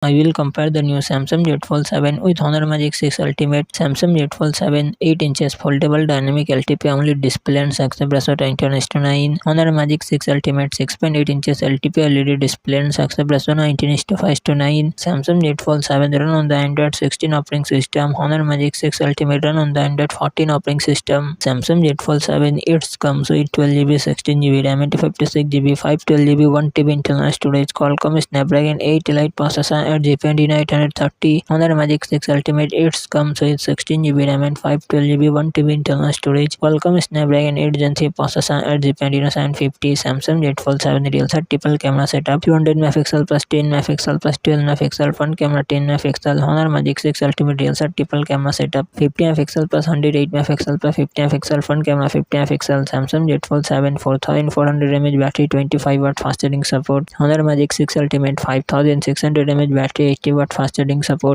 I will compare the new Samsung Z Fold 7 with Honor Magic 6 Ultimate. Samsung Z Fold 7 8 inches foldable dynamic LTP AMOLED display and success ratio 10:9. Honor Magic 6 Ultimate 6.8 inches LTP LED display and success ratio 19:5:9. Samsung Z Fold 7 run on the Android 16 operating system. Honor Magic 6 Ultimate run on the Android 14 operating system. Samsung Z Fold 7 it comes with 12GB, 16GB RAM, 56GB, 512GB, 1TB internal storage. Qualcomm Snapdragon 8 Elite processor at GPD 830. Honor Magic 6 Ultimate it comes with 16GB RAM and 512GB, 1TB internal storage. Qualcomm Snapdragon 8 Gen 3 processor at GPD 750. Samsung Z Fold 7 real set triple camera setup 200 MP plus 10 MP plus 12 MP front camera 10 MP. Honor Magic 6 Ultimate real set triple camera setup 50 MP plus 108 MP plus 50 MP front camera 50 MP. Samsung Z Fold 7 4400 mAh battery 25W fast charging support. Honor Magic 6 Ultimate 5600 mAh battery 80W fast charging support.